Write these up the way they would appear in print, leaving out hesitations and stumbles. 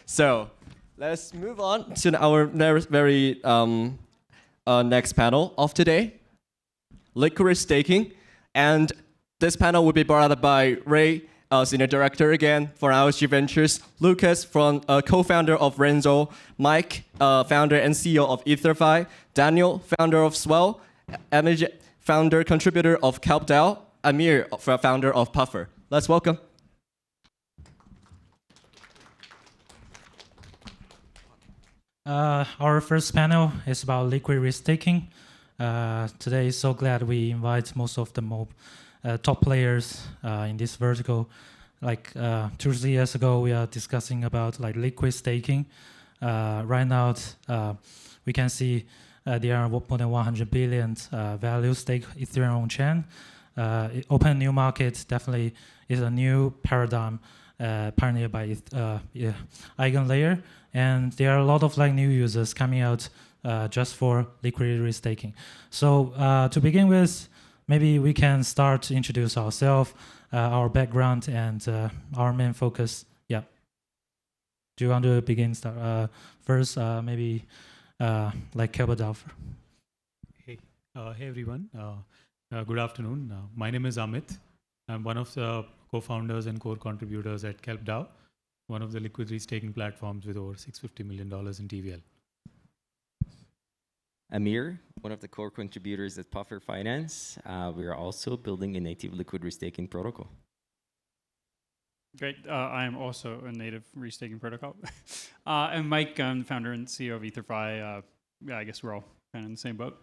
So let's move on to our very next panel of today, liquid staking. And this panel will be brought up by Ray, Senior Director again for IOSG Ventures, Lucas, co-founder of Renzo, Mike, founder and CEO of Etherfi, Daniel, founder of Swell, Amitej, founder, contributor of KelpDao, Amir, founder of Puffer. Let's welcome. Our first panel is about liquid restaking. Today, so glad we invite most of the top players in this vertical. Like 2-3 years ago, we are discussing about like liquid staking. Right now, we can see there are more than 100 billion value stake Ethereum on chain. Open new market definitely is a new paradigm pioneered by EigenLayer, and there are a lot of like new users coming out just for liquid restaking. So to begin with, maybe we can start to introduce ourselves, our background, and our main focus. Yeah. Do you want to begin first? Maybe like KelpDao. Hey everyone. Good afternoon. My name is Amit. I'm one of the co-founders and core contributors at KelpDao, one of the liquid restaking platforms with over $650 million in TVL. Amir, one of the core contributors at Puffer Finance. We are also building a native liquid restaking protocol. Great. I am also a native restaking protocol. And Mike, I'm the founder and CEO of Etherfi. Yeah, I guess we're all kind of in the same boat.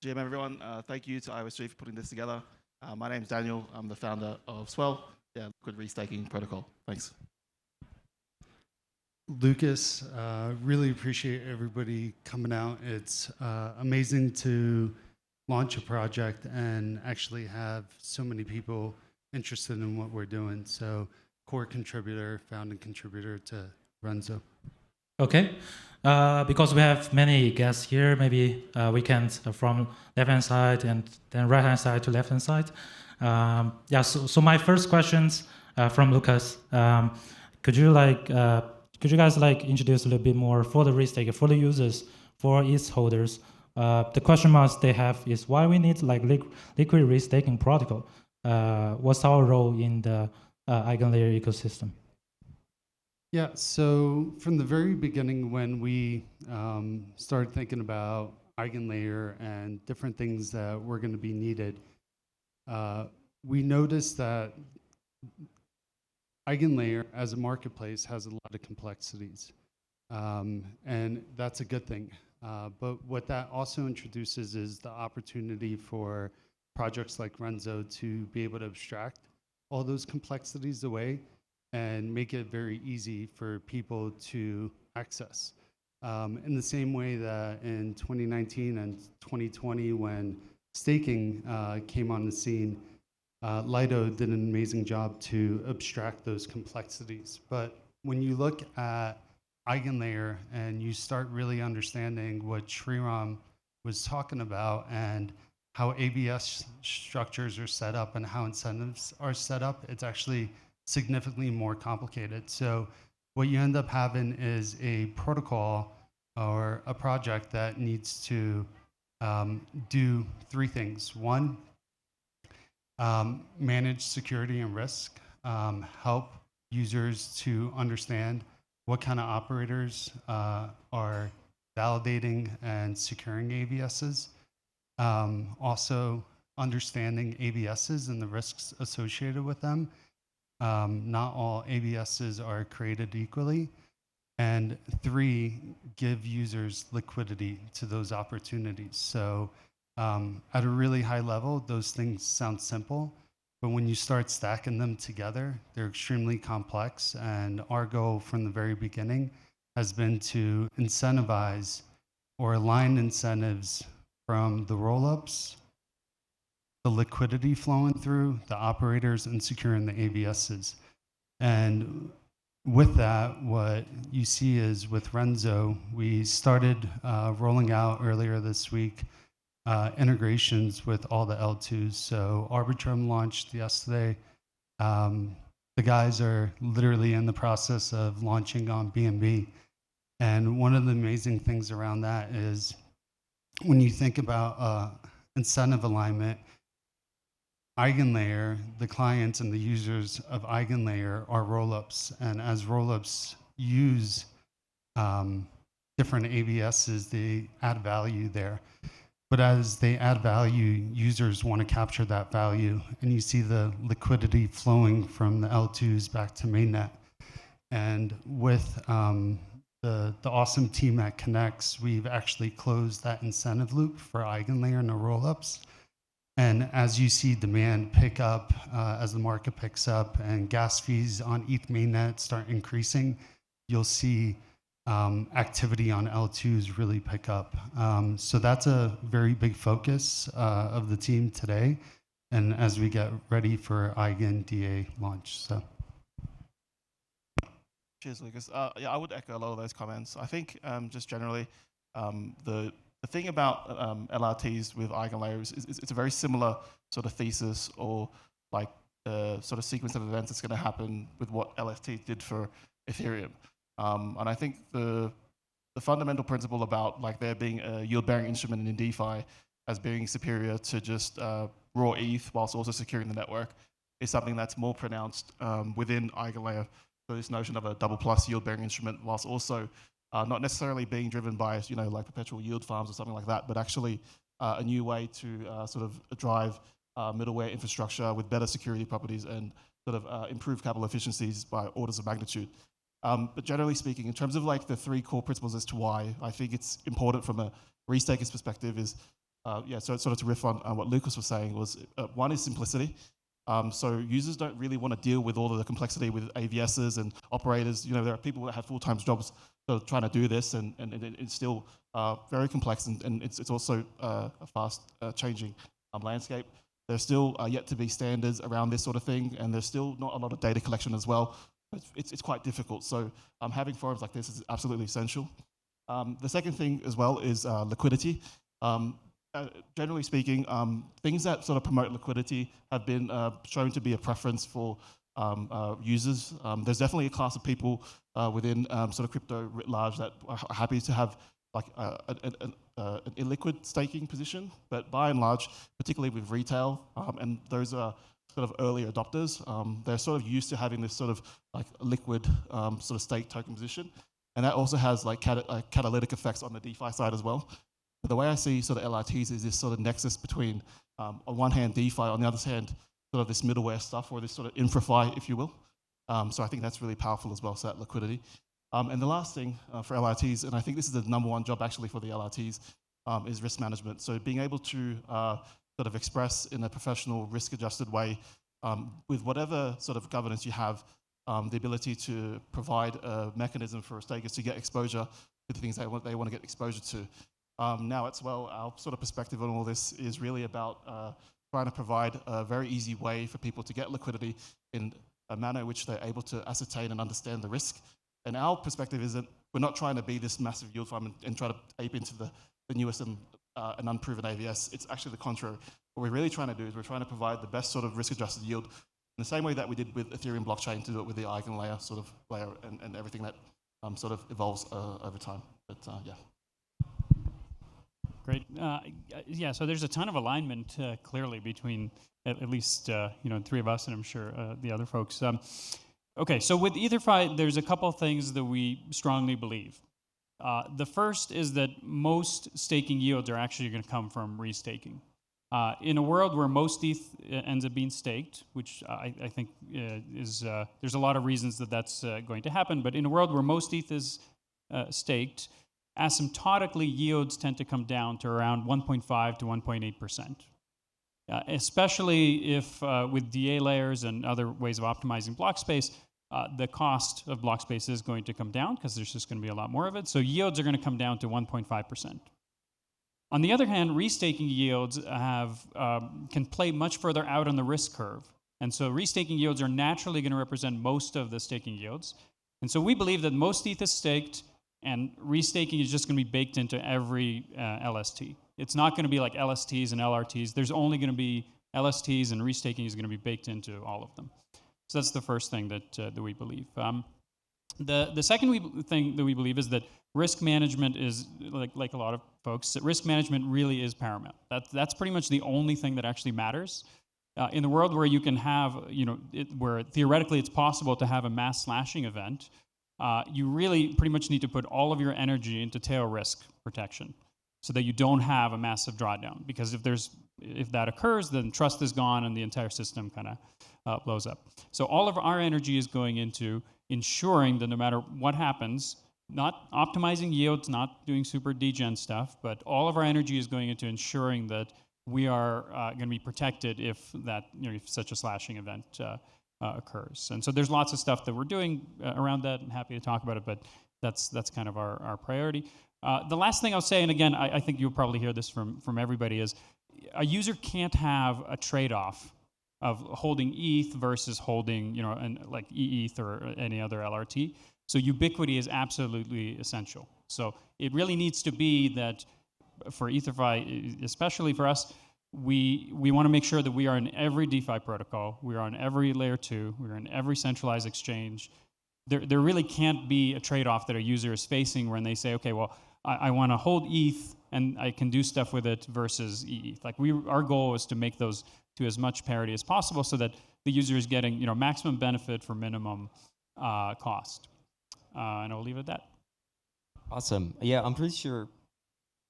GM everyone, thank you to IOSG for putting this together. My name's Daniel. I'm the founder of Swell, liquid restaking protocol. Thanks. Lucas, really appreciate everybody coming out. It's amazing to launch a project and actually have so many people interested in what we're doing. So core contributor, founding contributor to Renzo. Okay, because we have many guests here, maybe we can from left-hand side and then right-hand side to left-hand side. Yeah, so my first questions from Lucas. Could you guys introduce a little bit more for the restaker, for the users, for ETH holders? The question marks they have is why we need liquid restaking protocol. What's our role in the EigenLayer ecosystem? Yeah, so from the very beginning when we started thinking about EigenLayer and different things that were going to be needed, we noticed that EigenLayer as a marketplace has a lot of complexities, and that's a good thing. But what that also introduces is the opportunity for projects like Renzo to be able to abstract all those complexities away and make it very easy for people to access. In the same way that in 2019 and 2020, when staking came on the scene, Lido did an amazing job to abstract those complexities. But when you look at EigenLayer and you start really understanding what Sriram was talking about and how ABS structures are set up and how incentives are set up, it's actually significantly more complicated. So what you end up having is a protocol or a project that needs to do three things. One, manage security and risk, help users to understand what kind of operators are validating and securing ABSs. Also understanding ABSs and the risks associated with them. Not all ABSs are created equally. And 3, give users liquidity to those opportunities. So at a really high level, those things sound simple, but when you start stacking them together, they're extremely complex. And our goal from the very beginning has been to incentivize or align incentives from the rollups, the liquidity flowing through, the operators, and securing the ABSs. And with that, what you see is with Renzo, we started rolling out earlier this week integrations with all the L2s. So Arbitrum launched yesterday. the guys are literally in the process of launching on BNB. And one of the amazing things around that is when you think about incentive alignment, EigenLayer, the clients and the users of EigenLayer are rollups. And as rollups use different ABSs, they add value there. But as they add value, users want to capture that value. And you see the liquidity flowing from the L2s back to mainnet. And with the awesome team at Connects, we've actually closed that incentive loop for EigenLayer and the rollups. And as you see demand pick up, as the market picks up and gas fees on ETH mainnet start increasing, you'll see activity on L2s really pick up. So that's a very big focus of the team today, and as we get ready for Eigen DA launch. So. Cheers, Lucas. Yeah, I would echo a lot of those comments. I think just generally, the thing about LRTs with EigenLayer is it's a very similar sort of thesis or like sort of sequence of events that's going to happen with what LFT did for Ethereum. And I think the fundamental principle about like there being a yield-bearing instrument in DeFi as being superior to just raw ETH whilst also securing the network is something that's more pronounced within EigenLayer. So this notion of a double plus yield-bearing instrument whilst also not necessarily being driven by, you know, like perpetual yield farms or something like that, but actually a new way to sort of drive middleware infrastructure with better security properties and sort of improve capital efficiencies by orders of magnitude. But generally speaking, in terms of like the three core principles as to why I think it's important from a restaker's perspective is, yeah, so sort of to riff on what Lucas was saying was, one is simplicity. So users don't really want to deal with all of the complexity with AVSs and operators. You know, there are people that have full-time jobs that are trying to do this, and it's still very complex, and it's also a fast changing landscape. There's still yet to be standards around this sort of thing, and there's still not a lot of data collection as well. It's quite difficult. So having forums like this is absolutely essential. The second thing as well is liquidity. Generally speaking, things that sort of promote liquidity have been shown to be a preference for users. There's definitely a class of people within sort of crypto writ large that are happy to have like an illiquid staking position, but by and large, particularly with retail, and those are sort of early adopters, they're sort of used to having this sort of like liquid sort of stake token position, and that also has like catalytic effects on the DeFi side as well. But the way I see sort of LRTs is this sort of nexus between, on one hand, DeFi, on the other hand, sort of this middleware stuff, or this sort of infrafi, if you will. So I think that's really powerful as well, so that liquidity. And the last thing for LRTs, and I think this is the number one job actually for the LRTs, is risk management. So being able to sort of express in a professional, risk-adjusted way, with whatever sort of governance you have, the ability to provide a mechanism for stakers to get exposure to the things they want to get exposure to. Now at Swell, our sort of perspective on all this is really about trying to provide a very easy way for people to get liquidity in a manner in which they're able to ascertain and understand the risk. And our perspective is that we're not trying to be this massive yield farm and try to ape into the newest and unproven AVS. It's actually the contrary. What we're really trying to do is we're trying to provide the best sort of risk-adjusted yield in the same way that we did with Ethereum blockchain to do it with the EigenLayer sort of layer and everything that sort of evolves over time. But yeah. Great. Yeah, so there's a ton of alignment clearly between at least you know, three of us, and I'm sure the other folks. Okay, so with Etherfi, there's a couple of things that we strongly believe. The first is that most staking yields are actually going to come from restaking. In a world where most ETH ends up being staked, which I think is, there's a lot of reasons that that's going to happen, but in a world where most ETH is staked, asymptotically yields tend to come down to around 1.5 to 1.8%. Especially if with DA layers and other ways of optimizing block space, the cost of block space is going to come down because there's just going to be a lot more of it. So yields are going to come down to 1.5%. On the other hand, restaking yields can play much further out on the risk curve. And so restaking yields are naturally going to represent most of the staking yields. And so we believe that most ETH is staked, and restaking is just going to be baked into every LST. It's not going to be like LSTs and LRTs. There's only going to be LSTs, and restaking is going to be baked into all of them. So that's the first thing that we believe. The second thing that we believe is that risk management is, like a lot of folks, that risk management really is paramount. That's pretty much the only thing that actually matters. In the world where you can have, where theoretically it's possible to have a mass slashing event, you really pretty much need to put all of your energy into tail risk protection so that you don't have a massive drawdown. Because if that occurs, then trust is gone and the entire system kind of blows up. So all of our energy is going into ensuring that no matter what happens, not optimizing yields, not doing super degen stuff, but all of our energy is going into ensuring that we are going to be protected if if such a slashing event occurs. And so there's lots of stuff that we're doing around that. I'm happy to talk about it, but that's kind of our priority. The last thing I'll say, and again, I think you'll probably hear this from everybody, is a user can't have a trade-off of holding ETH versus holding, like ETH or any other LRT. So ubiquity is absolutely essential. So it really needs to be that for Etherfi, especially for us, we want to make sure that we are in every DeFi protocol, we are on every layer 2, we're in every centralized exchange. There really can't be a trade-off that a user is facing when they say, okay, well, I want to hold ETH and I can do stuff with it versus ETH. Like our goal is to make those to as much parity as possible so that the user is getting maximum benefit for minimum cost. And I'll leave it at that. Awesome. Yeah, I'm pretty sure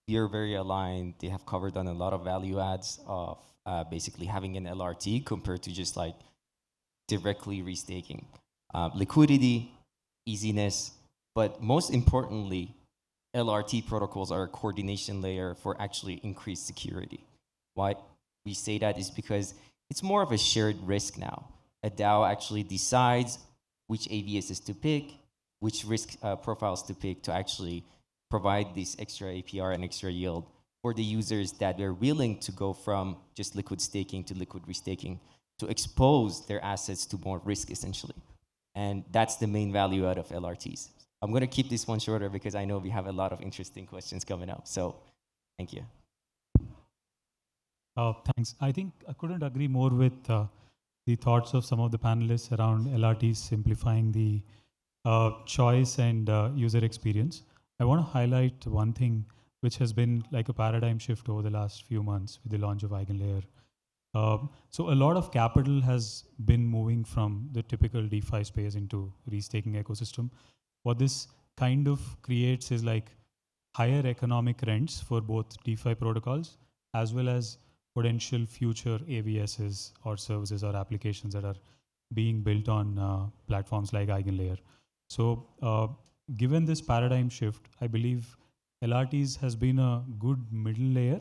you're very aligned. They have covered on a lot of value adds of basically having an LRT compared to just like directly restaking. Liquidity, easiness, but most importantly, LRT protocols are a coordination layer for actually increased security. Why we say that is because it's more of a shared risk now. A DAO actually decides which AVSs to pick, which risk profiles to pick to actually provide this extra APR and extra yield for the users that are willing to go from just liquid staking to liquid restaking to expose their assets to more risk essentially. And that's the main value out of LRTs. I'm going to keep this one shorter because I know we have a lot of interesting questions coming up. So thank you. Thanks. I think I couldn't agree more with the thoughts of some of the panelists around LRTs simplifying the choice and user experience. I want to highlight one thing which has been like a paradigm shift over the last few months with the launch of EigenLayer. So a lot of capital has been moving from the typical DeFi space into restaking ecosystem. What this kind of creates is like higher economic rents for both DeFi protocols as well as potential future AVSs or services or applications that are being built on platforms like EigenLayer. So given this paradigm shift, I believe LRTs has been a good middle layer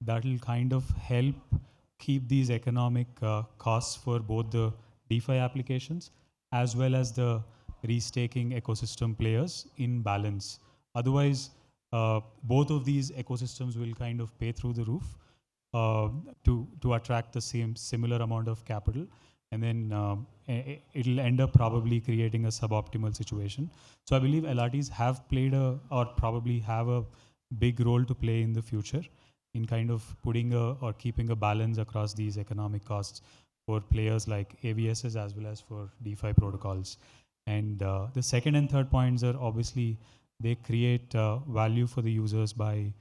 that will kind of help keep these economic costs for both the DeFi applications as well as the restaking ecosystem players in balance. Otherwise, both of these ecosystems will kind of pay through the roof to attract the similar amount of capital, and then it'll end up probably creating a suboptimal situation. So I believe LRTs have played or probably have a big role to play in the future in kind of putting or keeping a balance across these economic costs for players like AVSs as well as for DeFi protocols. And the second and third points are obviously they create value for the users by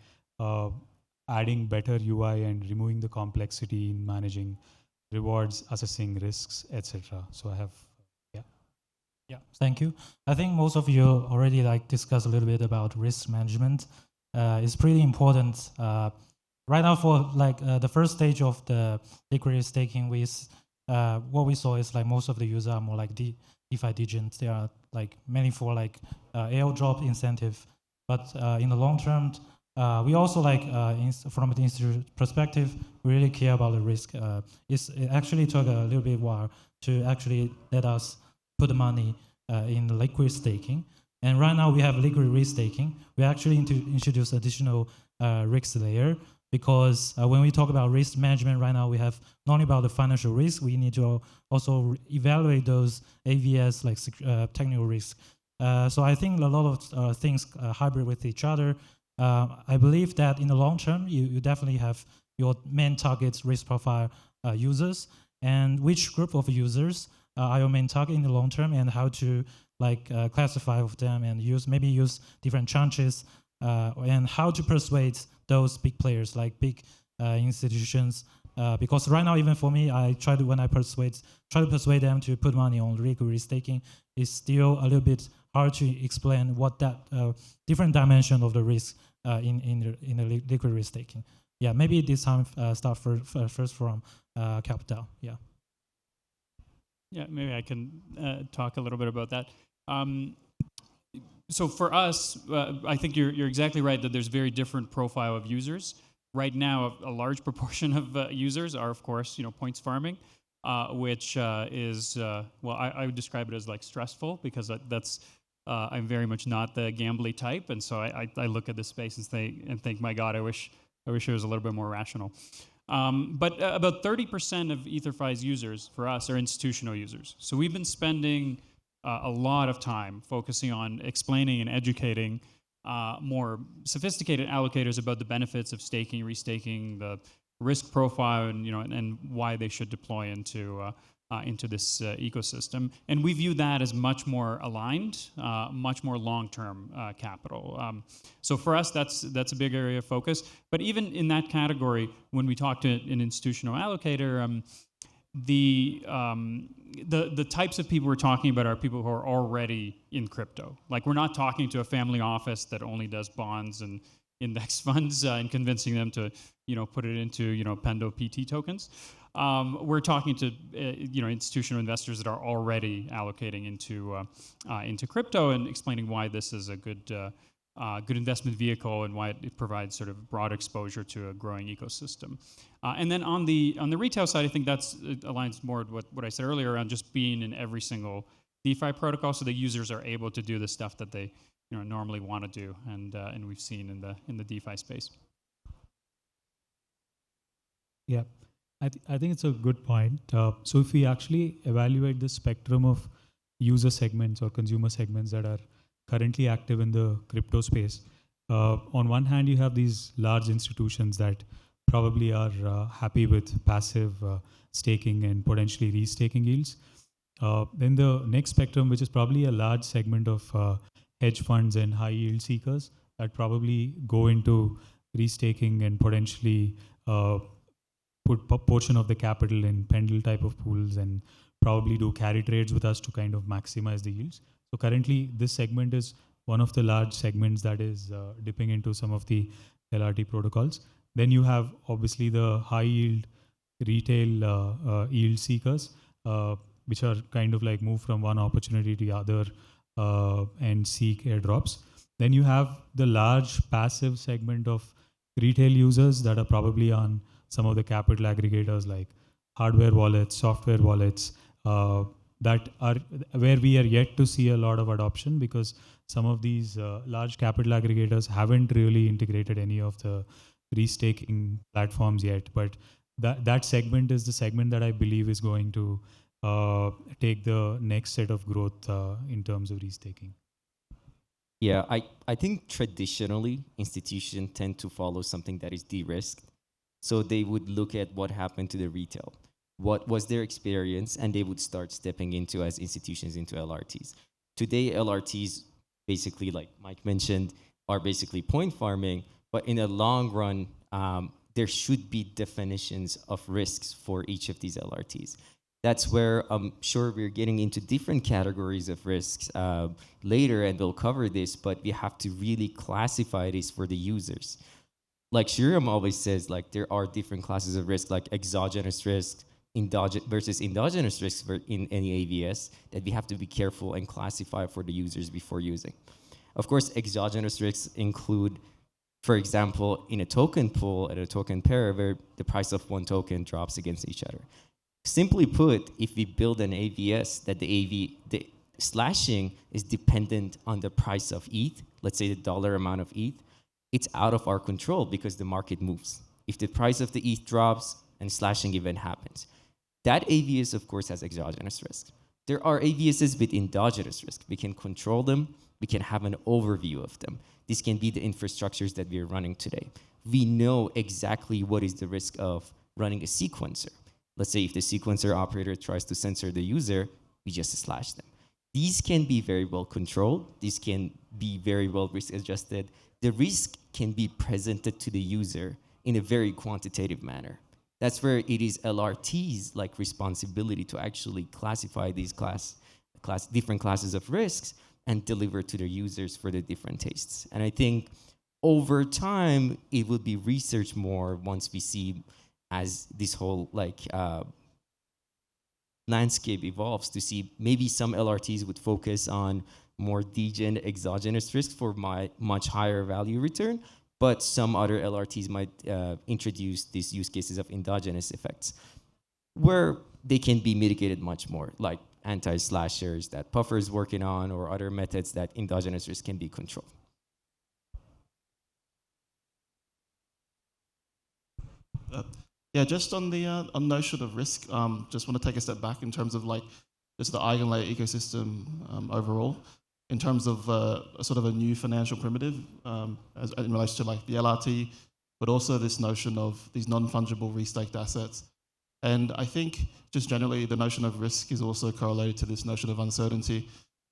adding better UI and removing the complexity in managing rewards, assessing risks, etc. So I have, Yeah, thank you. I think most of you already discussed a little bit about risk management. It's pretty important. Right now for the first stage of the liquidity staking, what we saw is most of the users are more like DeFi degens. They are mainly for airdrop incentive. But in the long term, we also from the institute perspective, we really care about the risk. It actually took a little bit while to actually let us put the money in the liquid staking. And right now we have liquid restaking. We actually introduce additional risk layer because when we talk about risk management right now, we have not only about the financial risk, we need to also evaluate those AVS technical risk. So I think a lot of things hybrid with each other. I believe that in the long term, you definitely have your main target risk profile users, and which group of users IO main target in the long term, and how to classify of them and use different tranches, and how to persuade those big players like big institutions. Because right now, even for me, try to persuade them to put money on liquid staking. It's still a little bit hard to explain what that different dimension of the risk in the liquid staking. Yeah, maybe this time start first from KelpDao. Yeah. Yeah, maybe I can talk a little bit about that. So for us, I think you're exactly right that there's a very different profile of users. Right now, a large proportion of users are, of course, points farming, which is well, I would describe it as like stressful, because that's I'm very much not the gambly type, and so I look at this space and think, my God, I wish it was a little bit more rational. But about 30% of Etherfi's users for us are institutional users. So we've been spending a lot of time focusing on explaining and educating more sophisticated allocators about the benefits of staking, restaking, the risk profile, and and why they should deploy into this ecosystem. And we view that as much more aligned, much more long-term capital. So for us, that's a big area of focus. But even in that category, when we talk to an institutional allocator, the types of people we're talking about are people who are already in crypto. Like, we're not talking to a family office that only does bonds and index funds and convincing them to put it into Pendo PT tokens. We're talking to institutional investors that are already allocating into crypto, and explaining why this is a good investment vehicle and why it provides sort of broad exposure to a growing ecosystem. And then on the retail side, I think it aligns more with what I said earlier around just being in every single DeFi protocol, so the users are able to do the stuff that they normally want to do, and we've seen in the DeFi space. Yeah, I think it's a good point. So if we actually evaluate the spectrum of user segments or consumer segments that are currently active in the crypto space, on one hand, you have these large institutions that probably are happy with passive staking and potentially restaking yields. Then the next spectrum, which is probably a large segment of hedge funds and high yield seekers that probably go into restaking and potentially put a portion of the capital in Pendle type of pools and probably do carry trades with us to kind of maximize the yields. So currently, this segment is one of the large segments that is dipping into some of the LRT protocols. Then you have obviously the high yield retail yield seekers, which are kind of like move from one opportunity to the other and seek airdrops. Then you have the large passive segment of retail users that are probably on some of the capital aggregators like hardware wallets, software wallets, that are where we are yet to see a lot of adoption, because some of these large capital aggregators haven't really integrated any of the restaking platforms yet. But that segment is the segment that I believe is going to take the next set of growth in terms of restaking. Yeah, I think traditionally institutions tend to follow something that is de-risked. So they would look at what happened to the retail, what was their experience, and they would start stepping into, as institutions, into LRTs. Today, LRTs, basically, like Mike mentioned, are basically point farming, but in the long run, there should be definitions of risks for each of these LRTs. That's where I'm sure we're getting into different categories of risks later, and we'll cover this, but we have to really classify this for the users. Like Shriram always says, like, there are different classes of risk, like exogenous risk versus endogenous risk in any AVS, that we have to be careful and classify for the users before using. Of course, exogenous risks include, for example, in a token pool and a token pair where the price of one token drops against each other. Simply put, if we build an AVS that the slashing is dependent on the price of ETH, let's say the dollar amount of ETH, it's out of our control because the market moves. If the price of the ETH drops and slashing event happens, that AVS, of course, has exogenous risk. There are AVSs with endogenous risk. We can control them. We can have an overview of them. This can be the infrastructures that we are running today. We know exactly what is the risk of running a sequencer. Let's say if the sequencer operator tries to censor the user, we just slash them. These can be very well controlled. These can be very well risk adjusted. The risk can be presented to the user in a very quantitative manner. That's where it is LRT's like responsibility to actually classify these different classes of risks and deliver to their users for the different tastes. And I think over time, it will be researched more once we see as this whole landscape evolves to see maybe some LRTs would focus on more degen exogenous risk for much higher value return, but some other LRTs might introduce these use cases of endogenous effects where they can be mitigated much more, like anti-slashers that Puffer is working on or other methods that endogenous risk can be controlled. Yeah, just on the on notion of risk, just want to take a step back in terms of like just the eigenlayer ecosystem overall, in terms of sort of a new financial primitive as in relation to like the LRT, but also this notion of these non-fungible restaked assets. And I think just generally the notion of risk is also correlated to this notion of uncertainty,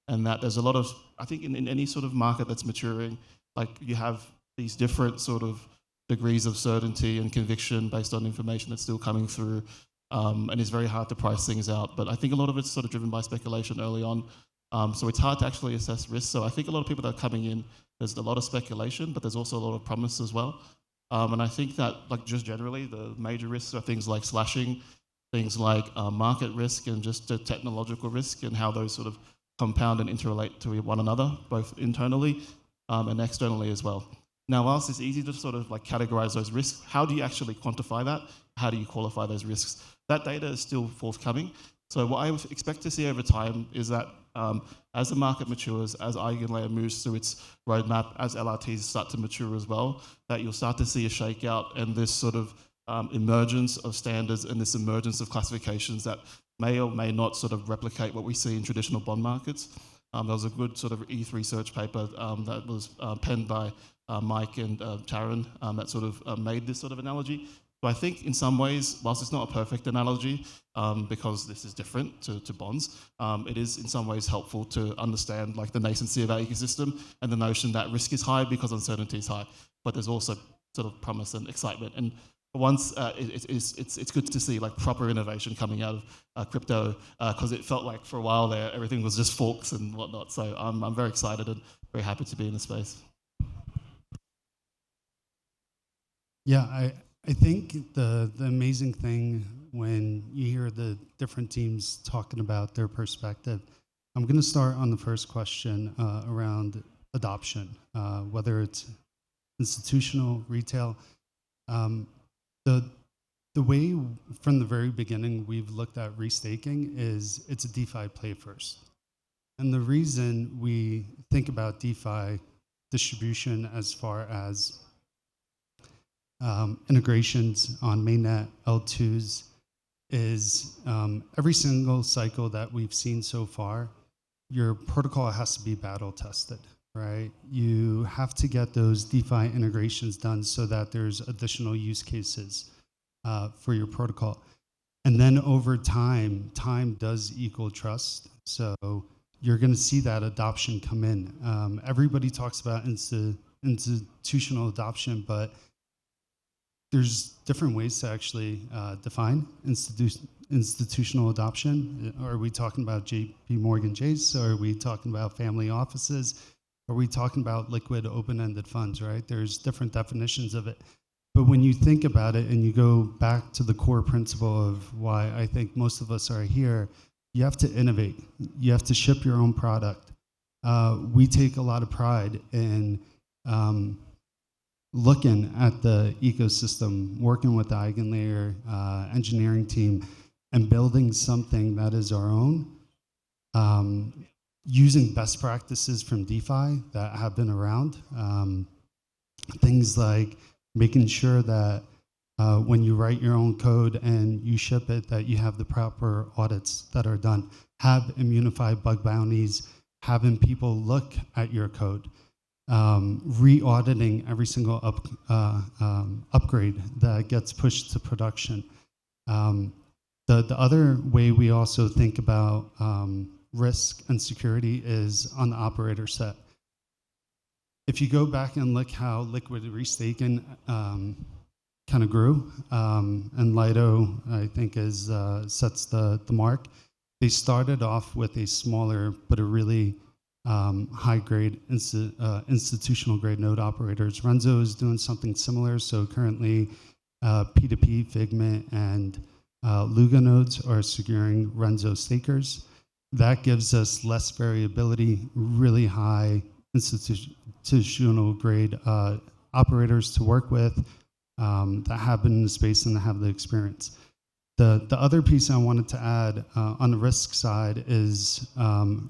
and that there's a lot of, I think in any sort of market that's maturing, like you have these different sort of degrees of certainty and conviction based on information that's still coming through, and it's very hard to price things out. But I think a lot of it's sort of driven by speculation early on, so it's hard to actually assess risk. So I think a lot of people that are coming in, there's a lot of speculation, but there's also a lot of promise as well. And I think that like just generally the major risks are things like slashing, things like market risk and just the technological risk and how those sort of compound and interrelate to one another, both internally and externally as well. Now, whilst it's easy to sort of like categorize those risks, how do you actually quantify that? How do you qualify those risks? That data is still forthcoming. So what I expect to see over time is that as the market matures, as Eigenlayer moves through its roadmap, as LRTs start to mature as well, that you'll start to see a shakeout and this sort of emergence of standards and this emergence of classifications that may or may not sort of replicate what we see in traditional bond markets. There was a good sort of ETH research paper that was penned by Mike and Taran that sort of made this sort of analogy. So I think in some ways, whilst it's not a perfect analogy, because this is different to bonds, it is in some ways helpful to understand like the nascency of our ecosystem and the notion that risk is high because uncertainty is high, but there's also sort of promise and excitement. And once it's good to see like proper innovation coming out of crypto, because it felt like for a while there everything was just forks and whatnot. So I'm very excited and very happy to be in the space. Yeah, I think the amazing thing when you hear the different teams talking about their perspective, I'm going to start on the first question around adoption, whether it's institutional, retail. The way from the very beginning we've looked at restaking is it's a DeFi play first. And the reason we think about DeFi distribution as far as integrations on mainnet L2s is every single cycle that we've seen so far, your protocol has to be battle tested, right? You have to get those DeFi integrations done so that there's additional use cases for your protocol. And then over time, time does equal trust. So you're going to see that adoption come in. Everybody talks about institutional adoption, but there's different ways to actually define institutional adoption. Are we talking about JP Morgan Chase? Or are we talking about family offices? Are we talking about liquid open-ended funds, right? There's different definitions of it. But when you think about it and you go back to the core principle of why I think most of us are here, you have to innovate. You have to ship your own product. We take a lot of pride in looking at the ecosystem, working with the Eigenlayer engineering team, and building something that is our own, using best practices from DeFi that have been around. Things like making sure that when you write your own code and you ship it, that you have the proper audits that are done, have immunified bug bounties, having people look at your code, re-auditing every single upgrade that gets pushed to production. The other way we also think about risk and security is on the operator set. If you go back and look how liquid restaking kind of grew, and Lido, I think, sets the mark. They started off with a smaller but a really high-grade institutional grade node operators. Renzo is doing something similar. So currently, P2P, Figment, and Luga nodes are securing Renzo stakers. That gives us less variability, really high institutional grade operators to work with that have been in the space and that have the experience. The other piece I wanted to add on the risk side is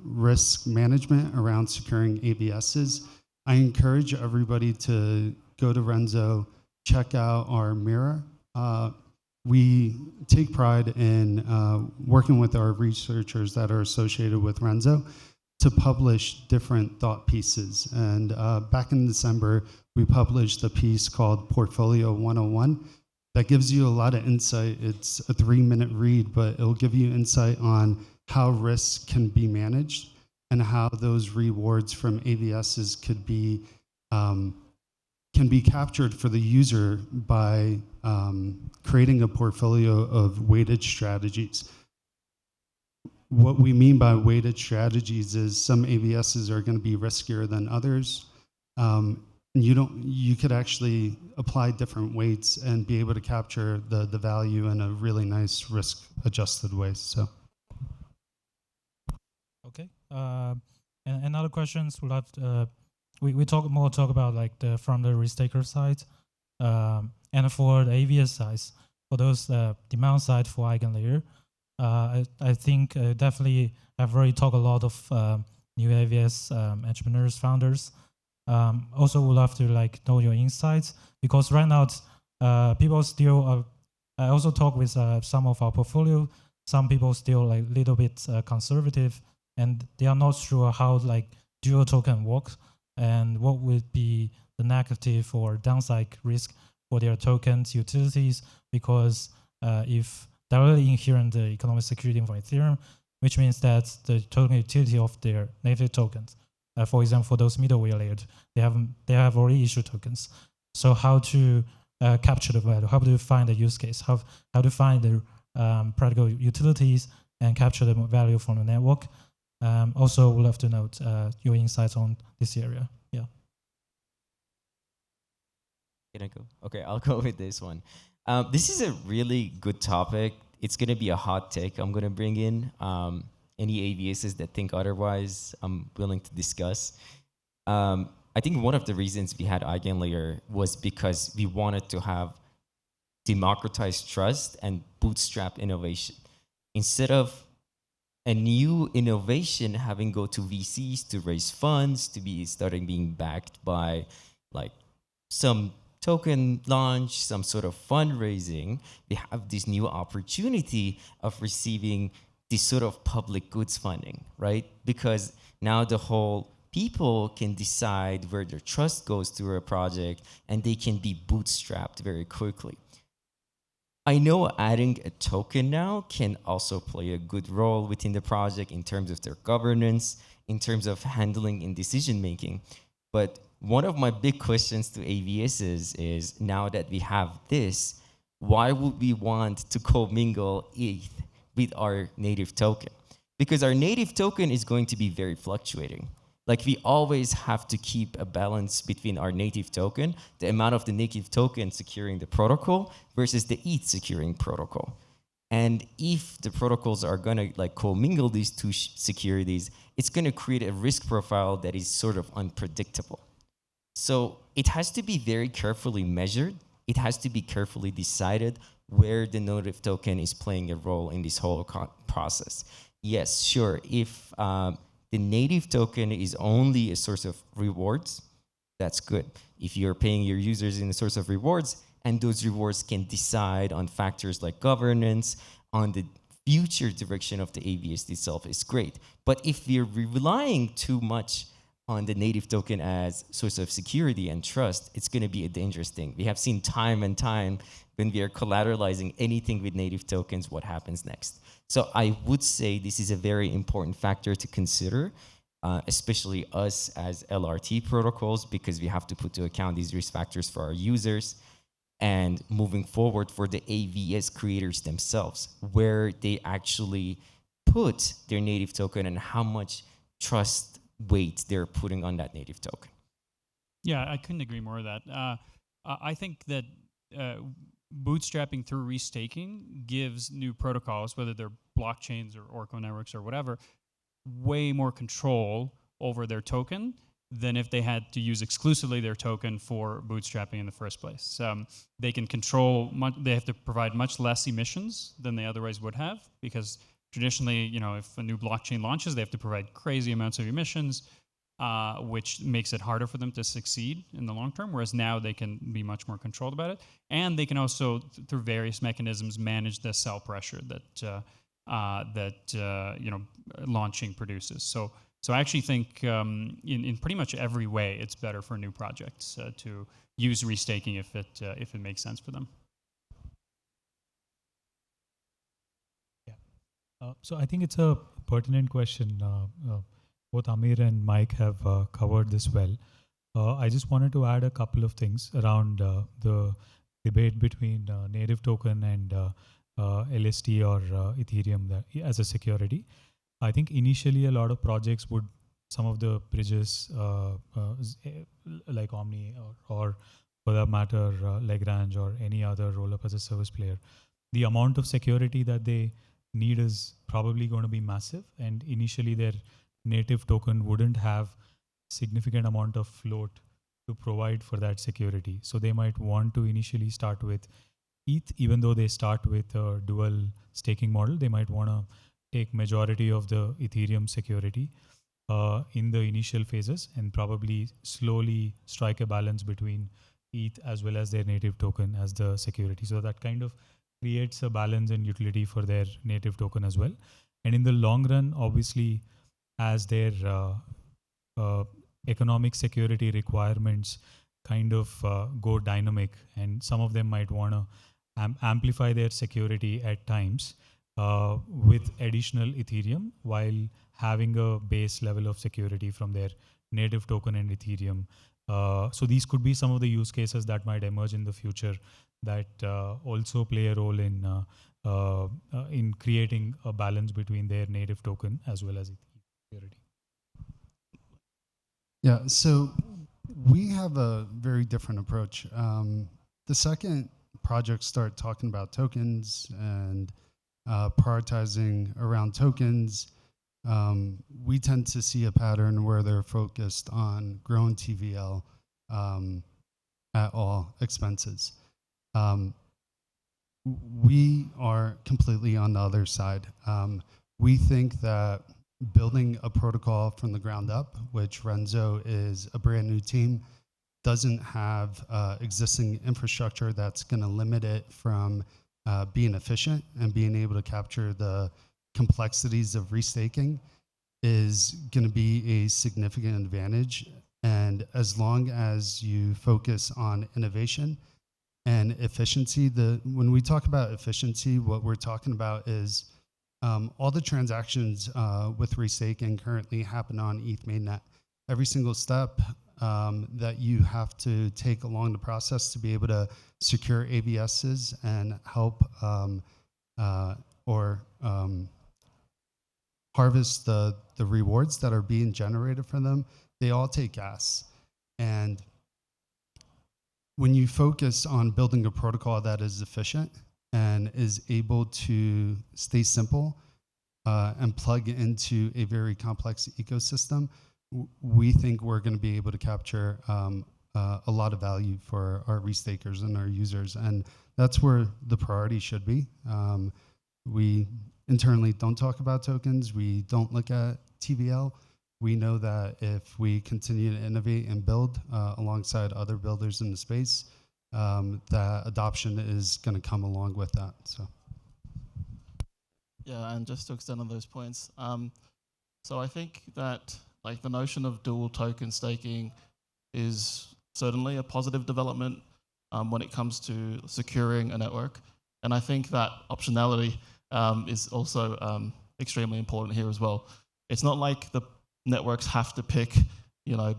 risk management around securing AVSs. I encourage everybody to go to Renzo, check out our mirror. We take pride in working with our researchers that are associated with Renzo to publish different thought pieces. And back in December, we published a piece called Portfolio 101 that gives you a lot of insight. It's a 3-minute read, but it'll give you insight on how risks can be managed and how those rewards from AVSs can be captured for the user by creating a portfolio of weighted strategies. What we mean by weighted strategies is some AVSs are going to be riskier than others. You could actually apply different weights and be able to capture the value in a really nice risk-adjusted way. So, okay. And another questions we'll have. We talk about like from the restaker side, and for the AVS side, for those demand side for EigenLayer. I think definitely I've already talked a lot of new AVS entrepreneurs, founders. Also would love to like know your insights, because right now people still I also talk with some of our portfolio. Some people still like a little bit conservative, and they are not sure how like dual token works and what would be the negative or downside risk for their tokens utilities, because if directly inherent the economic security for Ethereum, which means that the token utility of their native tokens, for example, for those middleware layers, they have already issued tokens. So how to capture the value? How to find the use case? How to find the practical utilities and capture the value from the network? Also, we'd love to note your insights on this area. Yeah. Can I go? Okay, I'll go with this one. This is a really good topic. It's going to be a hot take I'm going to bring in. Any AVSs that think otherwise, I'm willing to discuss. I think one of the reasons we had EigenLayer was because we wanted to have democratized trust and bootstrap innovation. Instead of a new innovation having go to VCs to raise funds, to be starting being backed by like some token launch, some sort of fundraising, we have this new opportunity of receiving this sort of public goods funding, right? Because now the whole people can decide where their trust goes through a project, and they can be bootstrapped very quickly. I know adding a token now can also play a good role within the project in terms of their governance, in terms of handling and decision making. But one of my big questions to AVSs is, now that we have this, why would we want to commingle ETH with our native token? Because our native token is going to be very fluctuating. Like, we always have to keep a balance between our native token, the amount of the native token securing the protocol versus the ETH securing protocol. And if the protocols are gonna like commingle these two securities, it's gonna create a risk profile that is sort of unpredictable. So it has to be very carefully measured. It has to be carefully decided where the native token is playing a role in this whole process. Yes, sure, if the native token is only a source of rewards, that's good. If you're paying your users in a source of rewards, and those rewards can decide on factors like governance, on the future direction of the AVS itself, is great. But if we're relying too much on the native token as source of security and trust, it's going to be a dangerous thing. We have seen time and time when we are collateralizing anything with native tokens, what happens next. So I would say this is a very important factor to consider, especially us as LRT protocols, because we have to put to account these risk factors for our users. And moving forward for the AVS creators themselves, where they actually put their native token and how much trust weight they're putting on that native token. Yeah, I couldn't agree more with that. I think that bootstrapping through restaking gives new protocols, whether they're blockchains or Oracle networks or whatever, way more control over their token than if they had to use exclusively their token for bootstrapping in the first place. They can control, they have to provide much less emissions than they otherwise would have, because traditionally, you know, if a new blockchain launches, they have to provide crazy amounts of emissions, which makes it harder for them to succeed in the long term, whereas now they can be much more controlled about it. And they can also, through various mechanisms, manage the sell pressure that launching produces. So I actually think in pretty much every way, it's better for new projects to use restaking if it makes sense for them. Yeah. So I think it's a pertinent question. Both Amir and Mike have covered this well. I just wanted to add a couple of things around the debate between native token and LST or Ethereum as a security. I think initially a lot of projects would, some of the bridges like Omni or for that matter Lagrange or any other roll-up as a service player, the amount of security that they need is probably going to be massive, and initially their native token wouldn't have significant amount of float to provide for that security. So they might want to initially start with ETH, even though they start with a dual staking model. They might want to take majority of the Ethereum security in the initial phases and probably slowly strike a balance between ETH as well as their native token as the security. So that kind of creates a balance and utility for their native token as well. And in the long run, obviously, as their economic security requirements kind of go dynamic, and some of them might want to amplify their security at times with additional Ethereum while having a base level of security from their native token and Ethereum. So these could be some of the use cases that might emerge in the future that also play a role in creating a balance between their native token as well as security. Yeah, so we have a very different approach. The second projects start talking about tokens and prioritizing around tokens, we tend to see a pattern where they're focused on growing TVL at all expenses. We are completely on the other side. We think that building a protocol from the ground up, which Renzo is a brand new team, doesn't have existing infrastructure that's going to limit it from being efficient and being able to capture the complexities of restaking is going to be a significant advantage. And as long as you focus on innovation and efficiency, when we talk about efficiency, what we're talking about is all the transactions with restaking currently happen on ETH mainnet. Every single step that you have to take along the process to be able to secure AVSs and help harvest the rewards that are being generated from them, they all take gas. And when you focus on building a protocol that is efficient and is able to stay simple and plug into a very complex ecosystem, we think we're going to be able to capture a lot of value for our restakers and our users. And that's where the priority should be. We internally don't talk about tokens. We don't look at TVL. We know that if we continue to innovate and build alongside other builders in the space, that adoption is going to come along with that. So. Yeah, and just to extend on those points, so I think that like the notion of dual token staking is certainly a positive development when it comes to securing a network. And I think that optionality is also extremely important here as well. It's not like the networks have to pick,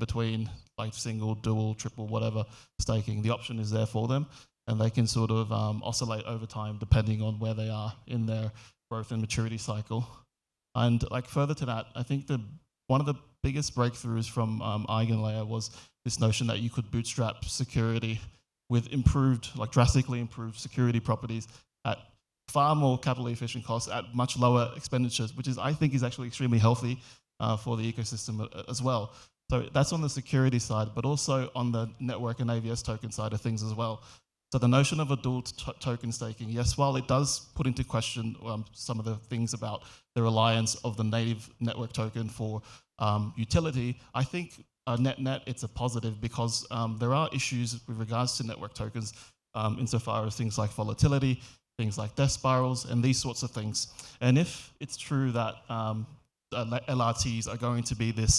between like single, dual, triple, whatever staking. The option is there for them, and they can sort of oscillate over time depending on where they are in their growth and maturity cycle. And like further to that, I think one of the biggest breakthroughs from EigenLayer was this notion that you could bootstrap security with drastically improved security properties at far more capital efficient costs at much lower expenditures, which I think is actually extremely healthy for the ecosystem as well. So that's on the security side, but also on the network and AVS token side of things as well. So the notion of a dual token staking, yes, while it does put into question some of the things about the reliance of the native network token for utility, I think net it's a positive because there are issues with regards to network tokens insofar as things like volatility, things like death spirals, and these sorts of things. And if it's true that LRTs are going to be this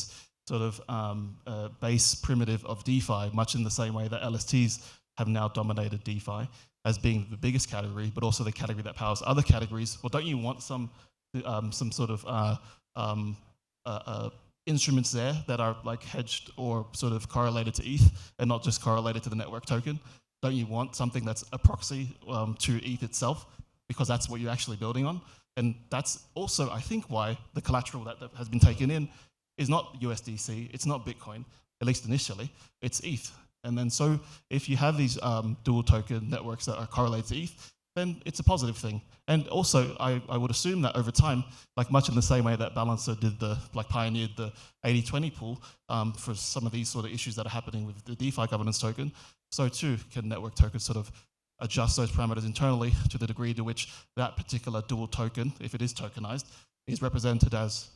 sort of base primitive of DeFi, much in the same way that LSTs have now dominated DeFi as being the biggest category, but also the category that powers other categories. Well, don't you want some sort of instruments there that are like hedged or sort of correlated to ETH and not just correlated to the network token? Don't you want something that's a proxy to ETH itself, because that's what you're actually building on? And that's also, I think, why the collateral that has been taken in is not USDC, it's not Bitcoin, at least initially, it's ETH. And then so if you have these dual token networks that are correlated to ETH, then it's a positive thing. And also, I would assume that over time, like much in the same way that Balancer did pioneered the 80-20 pool for some of these sort of issues that are happening with the DeFi governance token, so too can network tokens sort of adjust those parameters internally to the degree to which that particular dual token, if it is tokenized, is represented as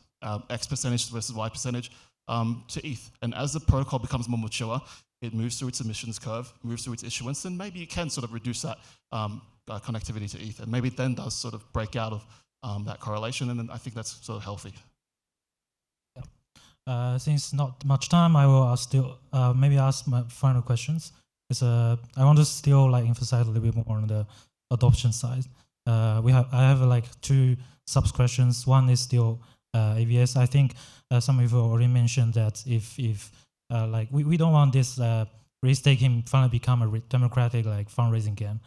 X percentage versus Y percentage to ETH. And as the protocol becomes more mature, it moves through its emissions curve, moves through its issuance, and maybe you can sort of reduce that connectivity to ETH. And maybe it then does sort of break out of that correlation, and then I think that's sort of healthy. Since not much time, I will maybe ask my final questions. I want to still emphasize a little bit more on the adoption side. I have like two sub questions. One is still AVS. I think some of you already mentioned that if we don't want this restaking finally become a democratic fundraising game.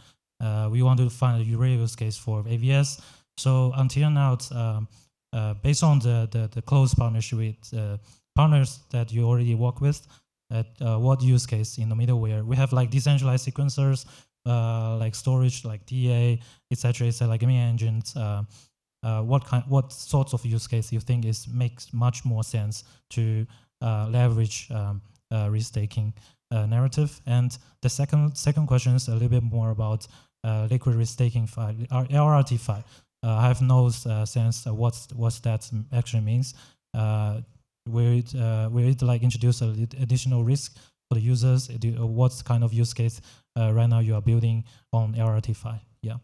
We want to find a real use case for AVS. So until now, based on the close partnership with partners that you already work with, what use case in the middleware? We have decentralized sequencers, like storage, like DA, etc., like gaming engines. What sorts of use case you think makes much more sense to leverage restaking narrative? And the second question is a little bit more about liquid restaking file, LRT file. I have no sense what that actually means. Will it introduce additional risk for the users? What kind of use case right now you are building on LRT file? Yeah.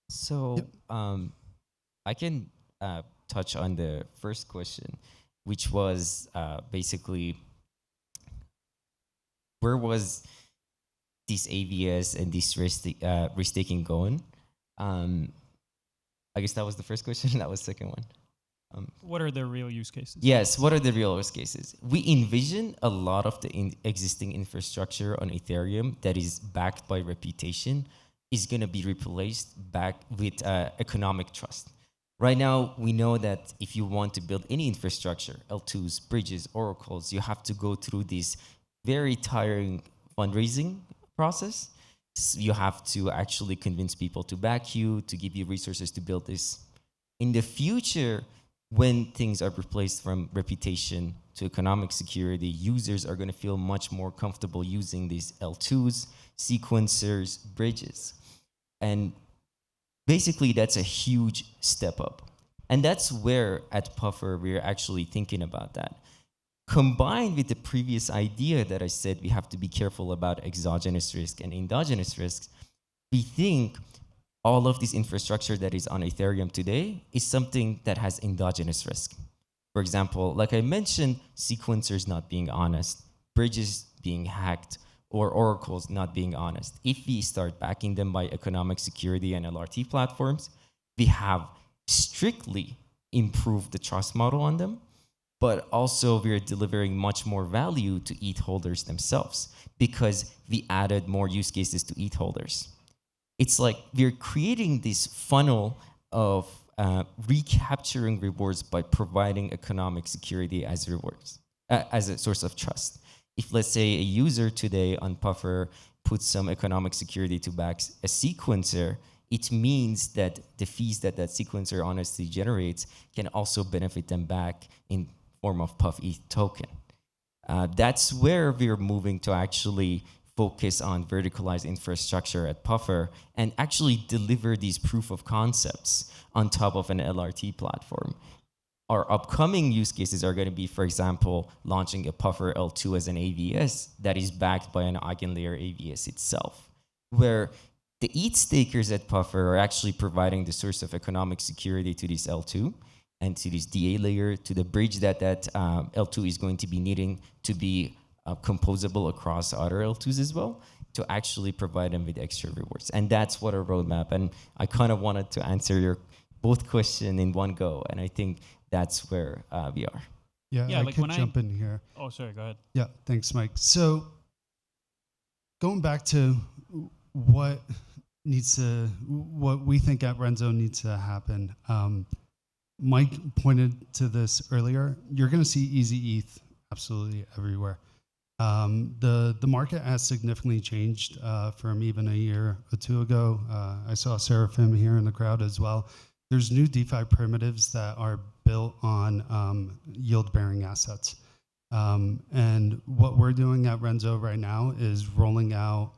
So I can touch on the first question, which was basically, where was this AVS and this restaking going? I guess that was the first question. That was the second one. What are the real use cases? Yes, what are the real use cases? We envision a lot of the existing infrastructure on Ethereum that is backed by reputation is going to be replaced back with economic trust. Right now, we know that if you want to build any infrastructure, L2s, bridges, oracles, you have to go through this very tiring fundraising process. You have to actually convince people to back you, to give you resources to build this. In the future, when things are replaced from reputation to economic security, users are going to feel much more comfortable using these L2s, sequencers, bridges. And basically, that's a huge step up. And that's where at Puffer, we're actually thinking about that. Combined with the previous idea that I said we have to be careful about exogenous risk and endogenous risks, we think all of this infrastructure that is on Ethereum today is something that has endogenous risk. For example, like I mentioned, sequencers not being honest, bridges being hacked, or oracles not being honest. If we start backing them by economic security and LRT platforms, we have strictly improved the trust model on them, but also we're delivering much more value to ETH holders themselves because we added more use cases to ETH holders. It's like we're creating this funnel of recapturing rewards by providing economic security as rewards, as a source of trust. If let's say a user today on Puffer puts some economic security to back a sequencer, it means that the fees that that sequencer honestly generates can also benefit them back in form of Puff ETH token. That's where we're moving to actually focus on verticalized infrastructure at Puffer and actually deliver these proof of concepts on top of an LRT platform. Our upcoming use cases are going to be, for example, launching a Puffer L2 as an AVS that is backed by an EigenLayer AVS itself, where the ETH stakers at Puffer are actually providing the source of economic security to this L2 and to this DA layer, to the bridge that L2 is going to be needing to be composable across other L2s as well, to actually provide them with extra rewards. And that's what our roadmap, and I kind of wanted to answer your both question in one go, and I think that's where we are. Yeah, I like could jump in here. Oh, sorry, go ahead. Yeah, thanks, Mike. So going back to what we think at Renzo needs to happen. Mike pointed to this earlier. You're going to see easy ETH absolutely everywhere. The market has significantly changed from even a year or two ago. I saw Seraphim here in the crowd as well. There's new DeFi primitives that are built on yield-bearing assets. And what we're doing at Renzo right now is rolling out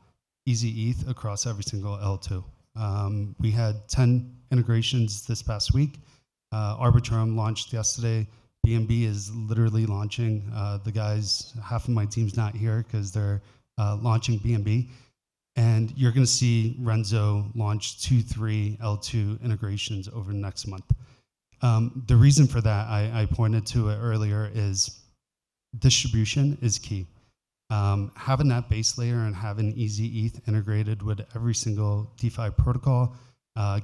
easy ETH across every single L2. We had 10 integrations this past week. Arbitrum launched yesterday. BNB is literally launching. The guys, half of my team's not here because they're launching BNB. And you're going to see Renzo launch 2-3 L2 integrations over the next month. The reason for that, I pointed to it earlier, is distribution is key. Having that base layer and having easy ETH integrated with every single DeFi protocol,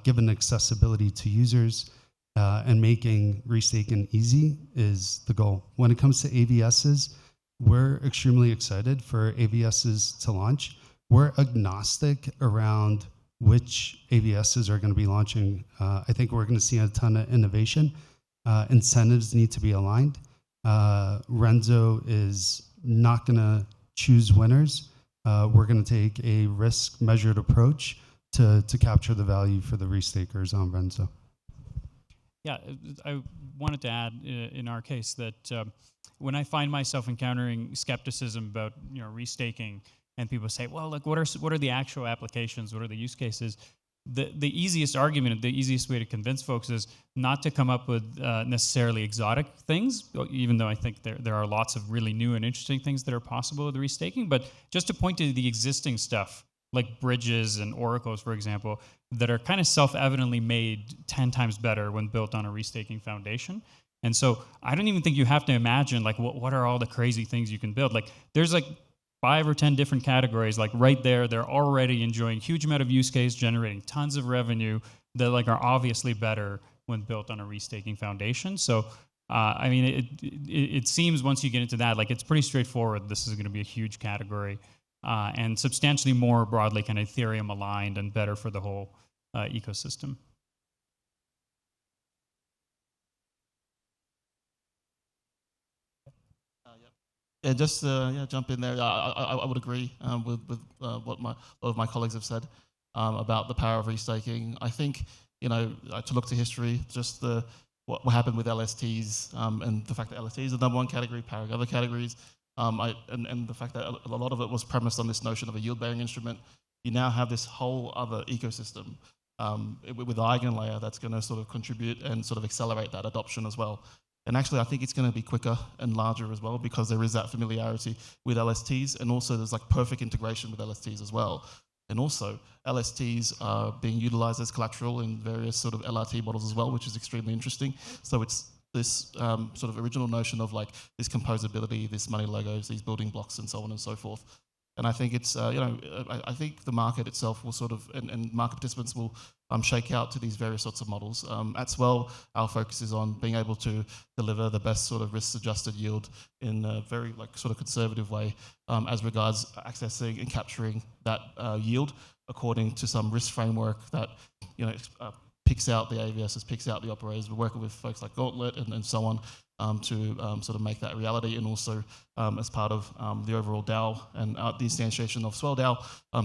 given accessibility to users, and making restaking easy is the goal. When it comes to AVSs, we're extremely excited for AVSs to launch. We're agnostic around which AVSs are going to be launching. I think we're going to see a ton of innovation. Incentives need to be aligned. Renzo is not going to choose winners. We're going to take a risk-measured approach to capture the value for the restakers on Renzo. Yeah, I wanted to add in our case that when I find myself encountering skepticism about restaking, and people say, well, like what are the actual applications? What are the use cases? The easiest argument, the easiest way to convince folks is not to come up with necessarily exotic things, even though I think there are lots of really new and interesting things that are possible with restaking, but just to point to the existing stuff, like bridges and oracles, for example, that are kind of self-evidently made 10 times better when built on a restaking foundation. And so I don't even think you have to imagine like what are all the crazy things you can build. Like there's like 5 or 10 different categories, like right there, they're already enjoying huge amount of use case, generating tons of revenue that like are obviously better when built on a restaking foundation. So, I mean, it seems once you get into that, like it's pretty straightforward. This is going to be a huge category and substantially more broadly kind of Ethereum aligned and better for the whole ecosystem. Yeah, just jump in there. I would agree with what a lot of my colleagues have said about the power of restaking. I think to look to history, just what happened with LSTs and the fact that LST is the #1 category, powering other categories, and the fact that a lot of it was premised on this notion of a yield-bearing instrument. You now have this whole other ecosystem with the EigenLayer that's going to sort of contribute and sort of accelerate that adoption as well. And actually, I think it's going to be quicker and larger as well because there is that familiarity with LSTs, and also there's like perfect integration with LSTs as well. And also, LSTs are being utilized as collateral in various sort of LRT models as well, which is extremely interesting. So it's this sort of original notion of like this composability, this money logos, these building blocks, and so on and so forth. And I think it's, I think the market itself will sort of, and market participants will shake out to these various sorts of models. At Swell, our focus is on being able to deliver the best sort of risk-adjusted yield in a very like sort of conservative way as regards accessing and capturing that yield according to some risk framework that, picks out the AVSs, picks out the operators. We're working with folks like Gauntlet and so on to sort of make that reality, and also as part of the overall DAO and the instantiation of Swell DAO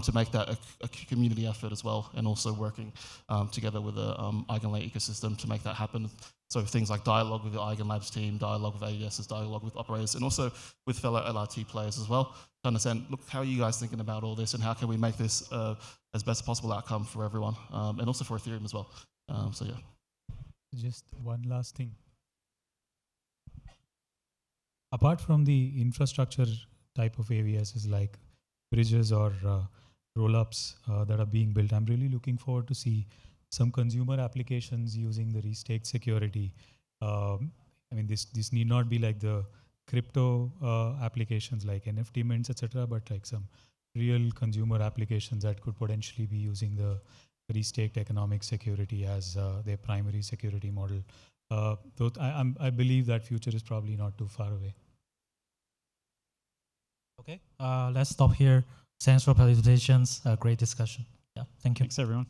to make that a community effort as well, and also working together with the Eigenlayer ecosystem to make that happen. So things like dialogue with the Eigenlabs team, dialogue with AVSs, dialogue with operators, and also with fellow LRT players as well, to understand, look, how are you guys thinking about all this, and how can we make this as best possible outcome for everyone, and also for Ethereum as well. So yeah. Just one last thing. Apart from the infrastructure type of AVSs like bridges or roll-ups that are being built, I'm really looking forward to see some consumer applications using the restaked security. This need not be like the crypto applications like NFT mints, etc., but like some real consumer applications that could potentially be using the restaked economic security as their primary security model. Though I believe that future is probably not too far away. Okay, let's stop here. Thanks for participations. Great discussion. Yeah, thank you. Thanks, everyone.